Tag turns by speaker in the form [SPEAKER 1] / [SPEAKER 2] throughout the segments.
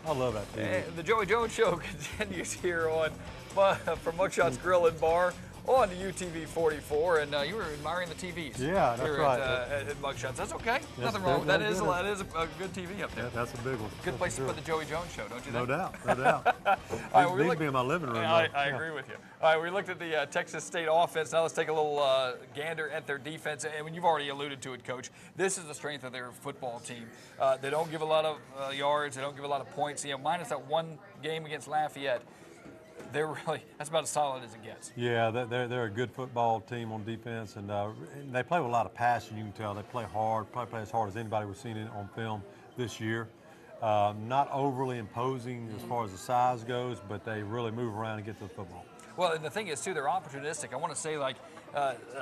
[SPEAKER 1] I love that TV.
[SPEAKER 2] And the Joey Jones Show continues here on from Mugshots Grill and Bar on the UTV 44, and you were admiring the TVs.
[SPEAKER 1] Yeah, that's
[SPEAKER 2] here
[SPEAKER 1] right.
[SPEAKER 2] At Mugshots. That's okay.
[SPEAKER 1] Yes,
[SPEAKER 2] Nothing wrong with that.
[SPEAKER 1] they're
[SPEAKER 2] That
[SPEAKER 1] good.
[SPEAKER 2] is a good TV up there.
[SPEAKER 1] Yeah, that's a big one.
[SPEAKER 2] Good place to put the Joey Jones Show, don't you think?
[SPEAKER 1] No doubt, no doubt.
[SPEAKER 2] All right,
[SPEAKER 1] These would be in my living room.
[SPEAKER 2] I agree with you. All right, we looked at the Texas State offense. Now let's take a little gander at their defense. And when you've already alluded to it, Coach, this is the strength of their football team. They don't give a lot of yards. They don't give a lot of points. Minus that one game against Lafayette, that's about as solid as it gets.
[SPEAKER 1] Yeah, they're a good football team on defense, and they play with a lot of passion. You can tell they play hard, probably play as hard as anybody we've seen on film this year. Not overly imposing as far as the size goes, but they really move around and get to the football.
[SPEAKER 2] Well, and the thing is, too, they're opportunistic. I want to say like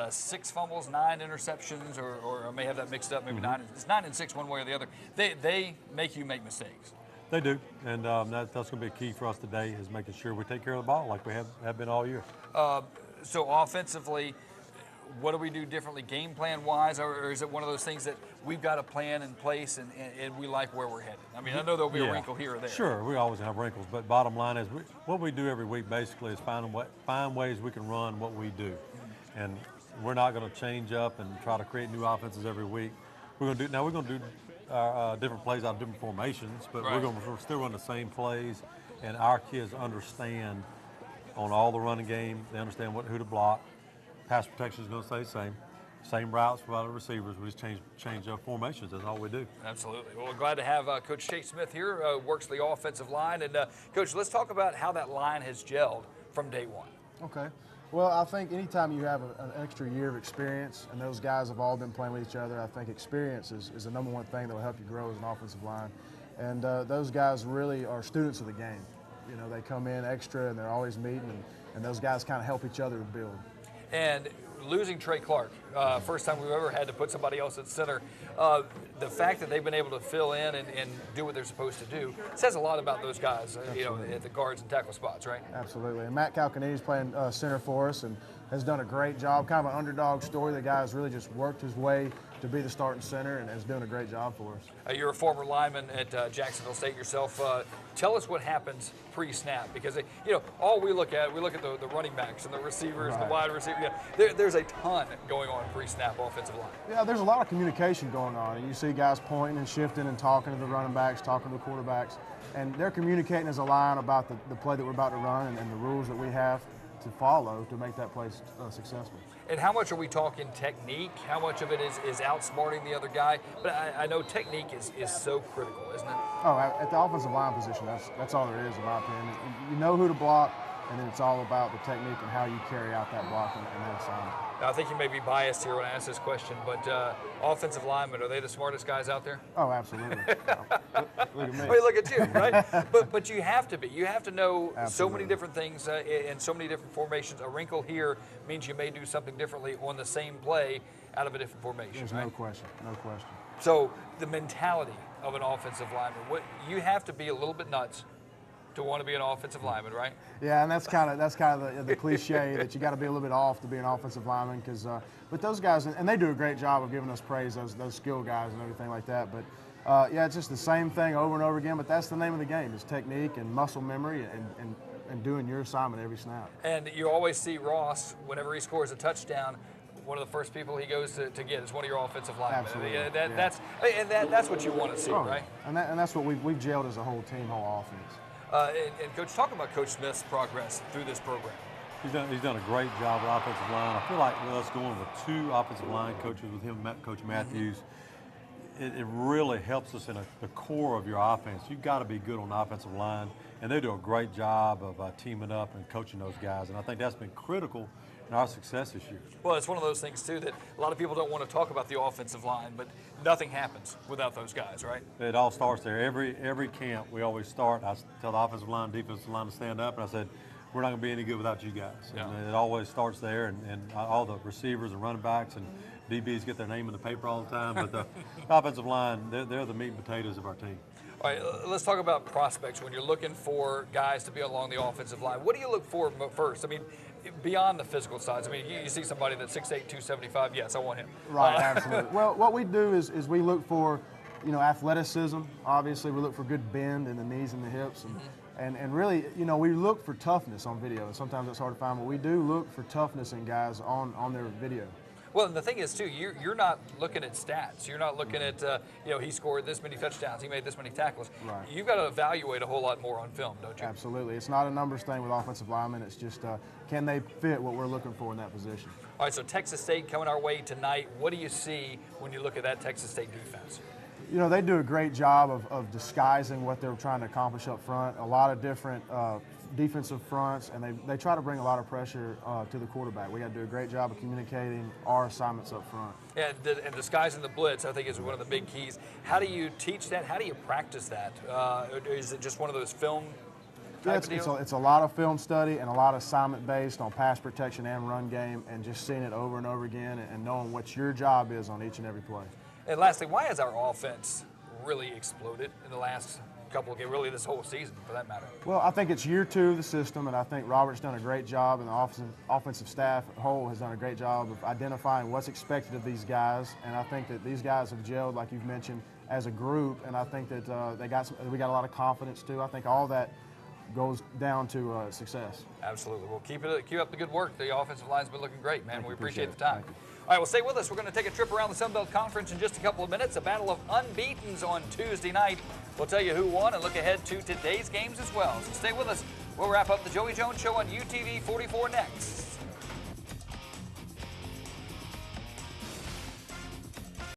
[SPEAKER 2] 6 fumbles, 9 interceptions, or I may have that mixed up, maybe 9. It's 9 and 6 one way or the other. They make you make mistakes.
[SPEAKER 1] They do, and that's going to be a key for us today is making sure we take care of the ball like we have been all year.
[SPEAKER 2] So offensively, what do we do differently game plan-wise, or is it one of those things that we've got a plan in place and we like where we're headed? I mean, I know there'll be a wrinkle here or there.
[SPEAKER 1] Sure, we always have wrinkles, but bottom line is what we do every week basically is find ways we can run what we do. And we're not going to change up and try to create new offenses every week. We're going to do different plays out of different formations, but
[SPEAKER 2] right.
[SPEAKER 1] we're still run the same plays, and our kids understand on all the running game. They understand who to block. Pass protection is going to stay the same. Same routes for all the receivers. We just change up formations. That's all we do.
[SPEAKER 2] Absolutely. Well, we're glad to have Coach Chase Smith here, works the offensive line. And, Coach, let's talk about how that line has gelled from day one.
[SPEAKER 3] Okay. Well, I think anytime you have an extra year of experience, and those guys have all been playing with each other, I think experience is the number one thing that will help you grow as an offensive line. And those guys really are students of the game. You know, they come in extra, and they're always meeting, and those guys kind of help each other to build.
[SPEAKER 2] And losing Trey Clark, first time we've ever had to put somebody else at center, the fact that they've been able to fill in and do what they're supposed to do says a lot about those guys, at the guards and tackle spots, right?
[SPEAKER 3] Absolutely. And Matt Calcanini's playing center for us and has done a great job. Kind of an underdog story. The guy has really just worked his way to be the starting center and is doing a great job for us.
[SPEAKER 2] You're a former lineman at Jacksonville State yourself. Tell us what happens pre-snap, because all we look at the running backs and the receivers,
[SPEAKER 3] right.
[SPEAKER 2] The wide receiver. There's a ton going on pre-snap offensive line.
[SPEAKER 3] Yeah, there's a lot of communication going on, and you see guys pointing and shifting and talking to the running backs, talking to the quarterbacks, and they're communicating as a line about the play that we're about to run and the rules that we have to follow to make that play successful.
[SPEAKER 2] And how much are we talking technique? How much of it is outsmarting the other guy? But I know technique is so critical, isn't it?
[SPEAKER 3] Oh, at the offensive line position, that's all there is, in my opinion. You know who to block, and then it's all about the technique and how you carry out that block and that assignment.
[SPEAKER 2] Now, I think you may be biased here when I ask this question, but offensive linemen, are they the smartest guys out there?
[SPEAKER 3] Oh, absolutely. Look at me.
[SPEAKER 2] Wait, look at you, right? but you have to be. You have to know
[SPEAKER 3] Absolutely.
[SPEAKER 2] So many different things in so many different formations. A wrinkle here means you may do something differently on the same play out of a different formation.
[SPEAKER 3] There's
[SPEAKER 2] right?
[SPEAKER 3] no question, no question.
[SPEAKER 2] So the mentality of an offensive lineman, you have to be a little bit nuts to want to be an offensive lineman, right?
[SPEAKER 3] Yeah, and that's kind of the cliche that you got to be a little bit off to be an offensive lineman. But those guys, and they do a great job of giving us praise, those skill guys and everything like that. But yeah, it's just the same thing over and over again. But that's the name of the game: is technique and muscle memory and doing your assignment every snap.
[SPEAKER 2] And you always see Ross whenever he scores a touchdown. One of the first people he goes to get is one of your offensive linemen.
[SPEAKER 3] Absolutely.
[SPEAKER 2] That's what you want to see, right?
[SPEAKER 3] And that's what we've gelled as a whole team, whole offense.
[SPEAKER 2] And Coach, talk about Coach Smith's progress through this program.
[SPEAKER 1] He's done a great job with offensive line. I feel like with us going with 2 offensive line coaches with him, Coach Matthews, it really helps us in the core of your offense. You've got to be good on the offensive line, and they do a great job of teaming up and coaching those guys. And I think that's been critical in our success this year.
[SPEAKER 2] Well, it's one of those things, too, that a lot of people don't want to talk about the offensive line, but nothing happens without those guys, right?
[SPEAKER 1] It all starts there. Every camp, we always start. I tell the offensive line, defensive line to stand up, and I said, we're not going to be any good without you guys.
[SPEAKER 2] Yeah.
[SPEAKER 1] And it always starts there, and all the receivers and running backs and DBs get their name in the paper all the time, but the offensive line, they're the meat and potatoes of our team.
[SPEAKER 2] All right, let's talk about prospects. When you're looking for guys to be along the offensive line, what do you look for first? I mean, beyond the physical sides. I mean, you see somebody that's 6'8", 275, yes, I want him.
[SPEAKER 3] Right, absolutely. Well, what we do is we look for athleticism. Obviously, we look for good bend in the knees and the hips, and really, we look for toughness on video. Sometimes it's hard to find, but we do look for toughness in guys on their video.
[SPEAKER 2] Well, and the thing is, too, you're not looking at stats. You're not looking at, he scored this many touchdowns, he made this many tackles.
[SPEAKER 3] Right.
[SPEAKER 2] You've got to evaluate a whole lot more on film, don't you?
[SPEAKER 3] Absolutely. It's not a numbers thing with offensive linemen. It's just, can they fit what we're looking for in that position?
[SPEAKER 2] All right, so Texas State coming our way tonight. What do you see when you look at that Texas State defense?
[SPEAKER 3] They do a great job of disguising what they're trying to accomplish up front. A lot of different defensive fronts, and they try to bring a lot of pressure to the quarterback. We got to do a great job of communicating our assignments up front.
[SPEAKER 2] And disguising the blitz, I think, is one of the big keys. How do you teach that? How do you practice that? Is it just one of those film type of deals?
[SPEAKER 3] It's a lot of film study and a lot of assignment based on pass protection and run game, and just seeing it over and over again and knowing what your job is on each and every play.
[SPEAKER 2] And lastly, why has our offense really exploded in the last couple of games, really this whole season for that matter?
[SPEAKER 3] Well, I think it's year 2 of the system, and I think Robert's done a great job, and the offensive staff at whole has done a great job of identifying what's expected of these guys. And I think that these guys have gelled, like you've mentioned, as a group, and I think that we got a lot of confidence too. I think all that goes down to success.
[SPEAKER 2] Absolutely. Well, keep up the good work. The offensive line's been looking great, man. We appreciate the time.
[SPEAKER 3] Thank you.
[SPEAKER 2] All right, well, stay with us. We're going to take a trip around the Sun Belt Conference in just a couple of minutes. A battle of unbeatens on Tuesday night. We'll tell you who won and look ahead to today's games as well. So stay with us. We'll wrap up the Joey Jones Show on UTV 44 next.